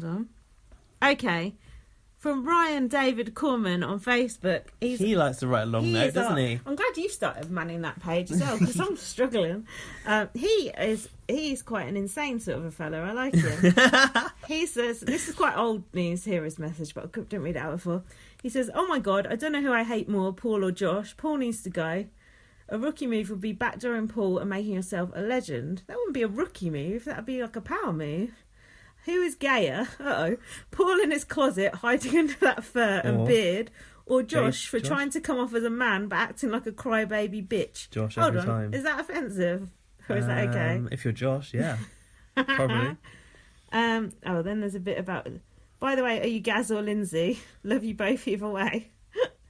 hold on. Okay. From Ryan David Corman on Facebook. He likes to write a long note, doesn't he? I'm glad you started manning that page as well, because I'm struggling. He's quite an insane sort of a fellow. I like him. He says, this is quite old news, here his message, but I didn't read it out before. He says, oh my God, I don't know who I hate more, Paul or Josh. Paul needs to go. A rookie move would be backdooring Paul and making yourself a legend. That wouldn't be a rookie move. That would be like a power move. Who is gayer? Paul in his closet hiding under that fur and beard, or Josh for trying to come off as a man but acting like a crybaby bitch? Josh Hold every on. time. Is that offensive? Or is that okay? If you're Josh, yeah. Probably. Then there's a bit about... By the way, are you Gaz or Lindsay? Love you both either way.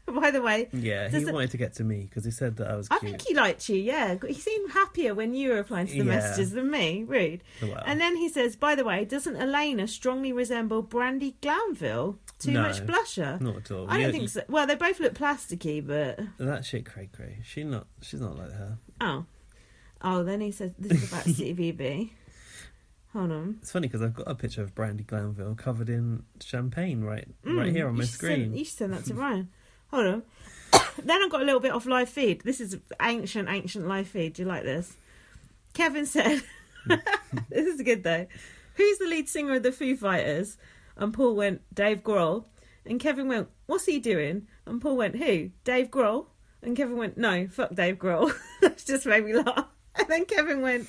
By the way... Yeah, he wanted to get to me because he said that I was cute. I think he liked you, yeah. He seemed happier when you were replying to the messages than me. Rude. Well. And then he says, by the way, doesn't Elena strongly resemble Brandy Glanville? Too much blusher? Not at all. I don't think so. Well, they both look plasticky, but... That shit cray. She's not like her. Oh, then he says, this is about CBB. Hold on. It's funny because I've got a picture of Brandy Glanville covered in champagne right here on my screen. You should send that to Ryan. Hold on. Then I got a little bit off live feed. This is ancient live feed. Do you like this? Kevin said, this is good though. Who's the lead singer of the Foo Fighters? And Paul went, Dave Grohl. And Kevin went, what's he doing? And Paul went, who? Dave Grohl? And Kevin went, no, fuck Dave Grohl. That's just made me laugh. And then Kevin went,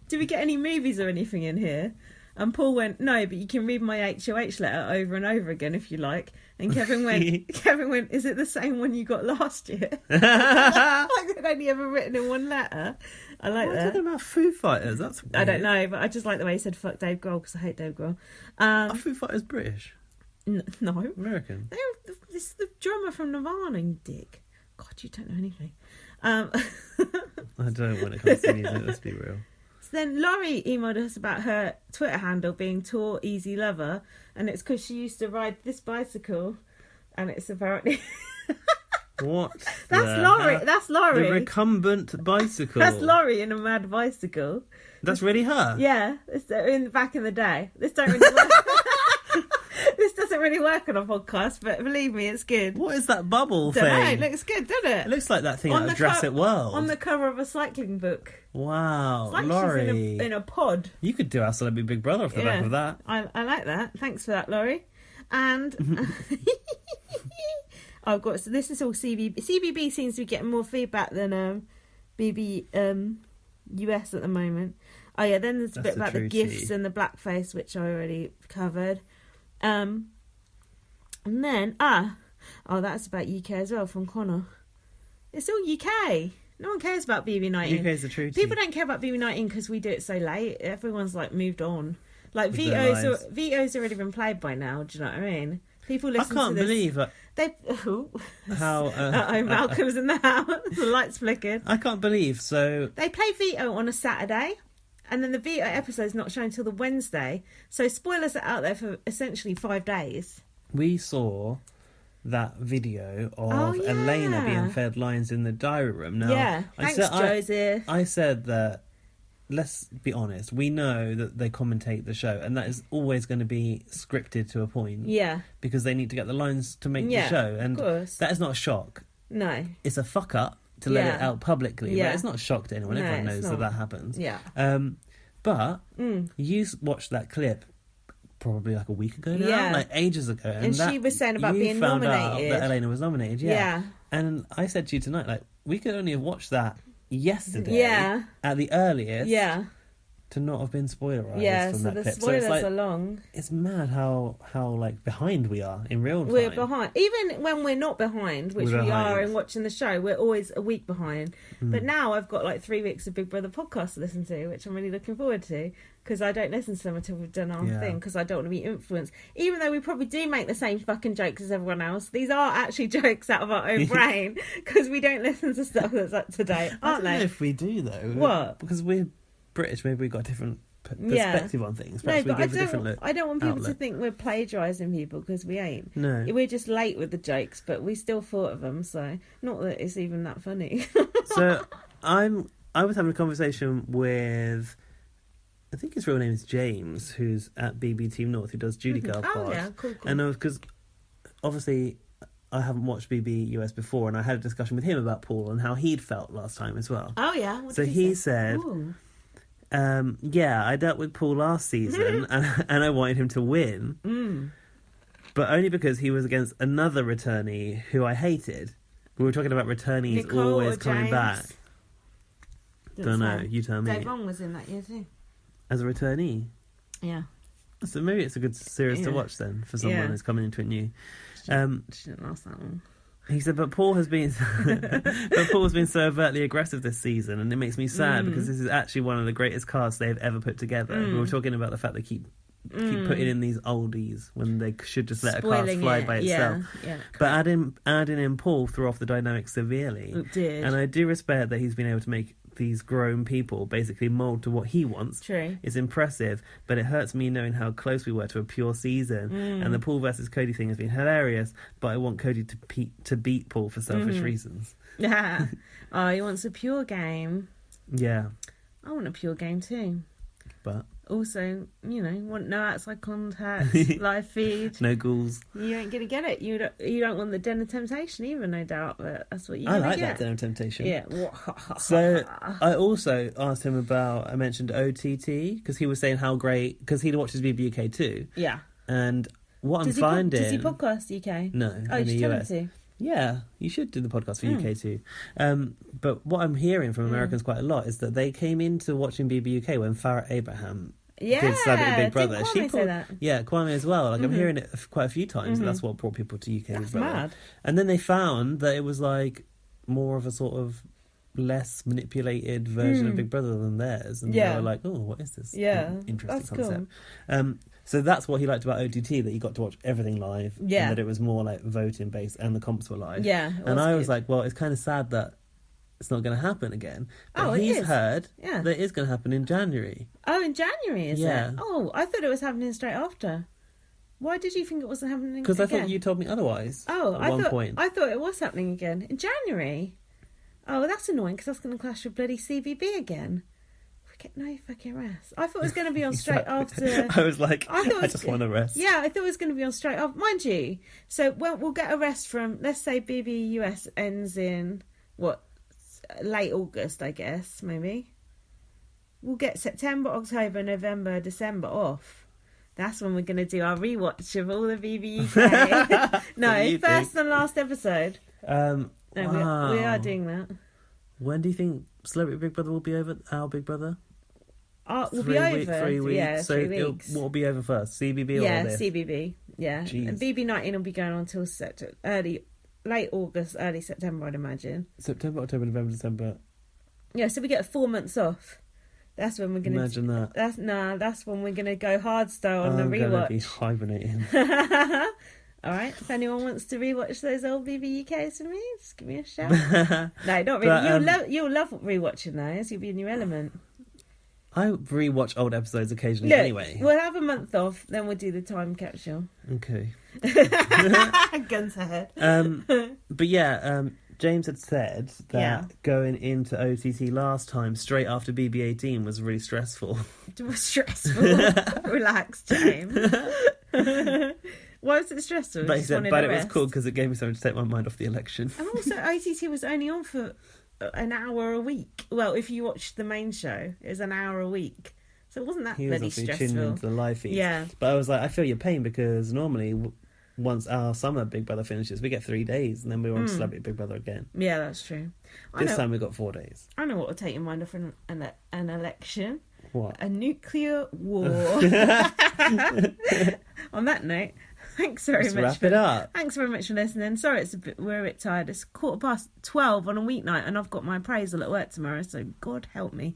do we get any movies or anything in here? And Paul went, no, but you can read my HOH letter over and over again if you like. And Kevin went, is it the same one you got last year? Like they'd only ever written in one letter. I like that. Talking about Foo Fighters, that's weird. I don't know, but I just like the way he said fuck Dave Grohl because I hate Dave Grohl. Are Foo Fighters British? No. American? This is the drummer from Nirvana, you dick. God, you don't know anything. I don't when it comes to music, let's be real. Then Laurie emailed us about her Twitter handle being Tour Easy Lover, and it's because she used to ride this bicycle, and it's apparently... What? That's Laurie. The recumbent bicycle. That's Laurie in a mad bicycle. That's really her? Yeah, it's back in the day. This don't really work. This doesn't really work on a podcast, but believe me, it's good. What is that bubble Don't thing? know, it looks good, doesn't it? It looks like that thing out of Jurassic World. On the cover of a cycling book. Wow, it's like Laurie. She's in a pod. You could do our Celebrity Big Brother off the back of that. I like that. Thanks for that, Laurie. And so this is all CBB. CBB seems to be getting more feedback than BB US at the moment. Oh yeah, then there's a bit about the gifts and the blackface, which I already covered. And then that's about UK as well from Connor. It's all UK. No one cares about BB19. UK is the truth. People don't care about BB19 because we do it so late. Everyone's like moved on. Like Vito's already been played by now. Do you know what I mean? People listen. I can't to this. believe how Malcolm's in the house. The lights flickered. I can't believe so. They play Vito on a Saturday. And then the Vito episode's not shown until the Wednesday. So spoilers are out there for essentially 5 days. We saw that video of Elena being fed lines in the diary room. Now, thanks, Joseph. I said that, let's be honest, we know that they commentate the show, and that is always going to be scripted to a point. Yeah. Because they need to get the lines to make the show. And that is not a shock. No. It's a fuck up to let it out publicly. Yeah. But it's not a shock to anyone. Everyone knows that happens. Yeah. But you watched that clip probably like a week ago now, like ages ago. And she was saying about being nominated. You found out that Elena was nominated, yeah. And I said to you tonight, like, we could only have watched that yesterday at the earliest. Yeah. To not have been spoilerised from that clip. The spoilers are long. It's mad how like behind we are in real time. We're behind. Even when we're not behind, which we are in watching the show, we're always a week behind. But now I've got like 3 weeks of Big Brother podcast to listen to, which I'm really looking forward to, because I don't listen to them until we've done our thing, because I don't want to be influenced. Even though we probably do make the same fucking jokes as everyone else, these are actually jokes out of our own brain, because we don't listen to stuff that's up to date, aren't they? I don't know if we do, though. What? Because we're British, maybe we've got a different perspective on things. Perhaps we give a different look. I don't want people to think we're plagiarising people, because we ain't. No. We're just late with the jokes, but we still thought of them, so not that it's even that funny. So I was having a conversation with I think his real name is James, who's at BB Team North, who does Judy Girl pod. Oh, yeah, cool. And because obviously I haven't watched BB US before, and I had a discussion with him about Paul and how he'd felt last time as well. Oh, yeah? What so did he said, I dealt with Paul last season, and I wanted him to win, but only because he was against another returnee who I hated. We were talking about returnees Nicole always coming back. Don't know, you tell me. Dave Long was in that year too. As a returnee? Yeah. So maybe it's a good series to watch then, for someone who's coming into it new. She didn't last that long. He said, but Paul has been so overtly aggressive this season, and it makes me sad because this is actually one of the greatest casts they've ever put together. We were talking about the fact they keep putting in these oldies when they should just let a cast fly by itself. Yeah, but adding in Paul threw off the dynamic severely. It did. And I do respect that he's been able to make these grown people basically mould to what he wants. True. It's impressive, but it hurts me knowing how close we were to a pure season. And the Paul versus Cody thing has been hilarious, but I want Cody to beat Paul for selfish reasons. Yeah. Oh, he wants a pure game. Yeah. I want a pure game too. But also, want no outside contact, live feed. No ghouls. You ain't gonna get it. You don't want the Den of Temptation either, no doubt. But that's what I like that Den of Temptation. Yeah. So I also asked him about. I mentioned OTT because he was saying how great because he watches BB UK too. Yeah. And what I'm finding. Does he podcast UK? No. Oh, you should tell him to. Yeah, you should do the podcast for UK too. But what I'm hearing from Americans quite a lot is that they came into watching BB UK when Farrah Abraham did Celebrity Big Brother. Did Kwame say that? Yeah, Kwame as well. Like I'm hearing it quite a few times, and that's what brought people to UK Big Brother. Mad. And then they found that it was like more of a sort of less manipulated version of Big Brother than theirs, and they were like, "Oh, what is this? Interesting concept." Cool. So that's what he liked about OTT, that you got to watch everything live, and that it was more like voting based, and the comps were live. Yeah, and I was like, well, it's kind of sad that it's not going to happen again. But he's heard that it is going to happen in January. Oh, in January, is it? Oh, I thought it was happening straight after. Why did you think it wasn't happening again? Because I thought you told me otherwise. Oh, at one point. I thought it was happening again in January. Oh, well, that's annoying because that's going to clash with bloody CVB again. We get no fucking rest. I thought it was going to be on straight after. I was like, I just want a rest. Yeah, I thought it was going to be on straight after. Mind you, so we'll get a rest from, let's say BB US ends in, late August, I guess, maybe. We'll get September, October, November, December off. That's when we're going to do our rewatch of all the BB UK. No, first and last episode. No, we are doing that. When do you think Celebrity Big Brother will be over? Our Big Brother? We'll be over. 3 weeks. Yeah, so 3 weeks. What will be over first? CBB or yeah, this? CBB. Yeah. Jeez. And BB19 will be going on until late August, early September, I'd imagine. September, October, November, December. Yeah, so we get 4 months off. That's when we're going to... Imagine that. That's when we're going to go hard style on the rewatch. I'm going to be hibernating. All right, if anyone wants to rewatch those old BB UKs for me, just give me a shout. No, not really. But, you'll love rewatching those. You'll be in your element. I rewatch old episodes occasionally anyway. We'll have a month off, then we'll do the time capsule. Okay. Guns ahead. But yeah, James had said that going into OTT last time, straight after BB18, was really stressful. It was stressful. Relax, James. Why was it stressful? But he said, but it was cool because it gave me something to take my mind off the election. And also, OTT was only on for an hour a week. Well, if you watched the main show, it was an hour a week. So it wasn't that bloody stressful. He was tuning into the live feed. Yeah. But I was like, I feel your pain because normally, once our summer Big Brother finishes, we get 3 days and then we're on Celebrity Big Brother again. Yeah, that's true. This time we got 4 days. I know what will take your mind off an election. What? A nuclear war. On that note, thanks very much. Wrap it up. Thanks very much for listening. Sorry, we're a bit tired. It's 12:15 on a weeknight, and I've got my appraisal at work tomorrow. So God help me.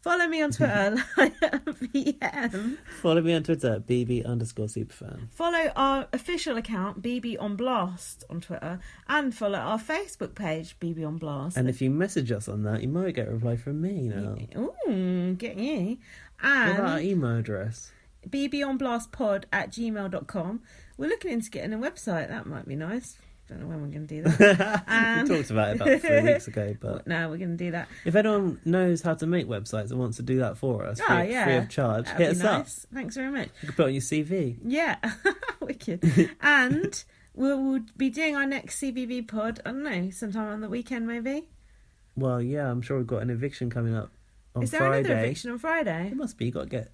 Follow me on Twitter, VM. Follow me on Twitter, BB_superfan. Follow our official account, BB on Blast, on Twitter, and follow our Facebook page, BB on Blast. And if you message us on that, you might get a reply from me now. Ooh, get you. And what about our email address? bbonblastpod@gmail.com. We're looking into getting a website. That might be nice. don't know when we're going to do that. We talked about it about 3 weeks ago, but no, we're going to do that. If anyone knows how to make websites and wants to do that for us, free of charge, hit us up. Thanks very much. You can put it on your CV. Yeah, wicked. And we'll be doing our next CBB pod, I don't know, sometime on the weekend maybe. Well, yeah, I'm sure we've got an eviction coming up on Friday. Is there another eviction on Friday? It must be. You've got to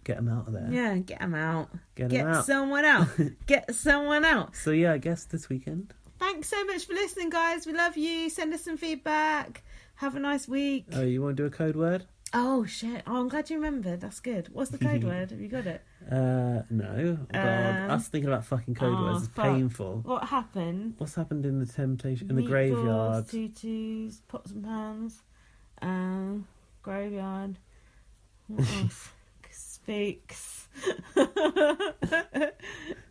get them out of there. Yeah, get them out. Get out. Someone out. Get someone out. So, yeah, I guess this weekend. Thanks so much for listening, guys. We love you. Send us some feedback. Have a nice week. Oh, you want to do a code word? Oh, shit. Oh, I'm glad you remembered. That's good. What's the code word? Have you got it? No. God, us thinking about fucking code words is painful. What happened? What's happened in the temptation in the Meatballs, graveyard? Tutus, pots and pans, graveyard. What else? Speaks.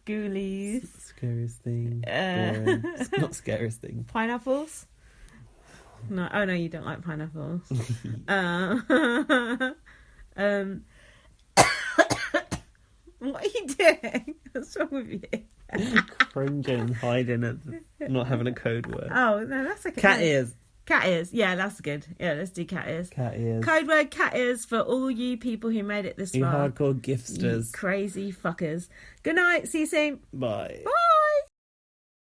Ghoulies. Scariest thing. Boring. Not scariest thing. Pineapples. No, oh no, you don't like pineapples. What are you doing? What's wrong with you? Cringing and hiding at not having a code word. Oh no, that's okay. Cat ears. Cat ears. Yeah, that's good. Yeah, let's do cat ears. Cat ears. Code word cat ears for all you people who made it this you far. hardcore giftsters. You crazy fuckers. Good night. See you soon. Bye. Bye.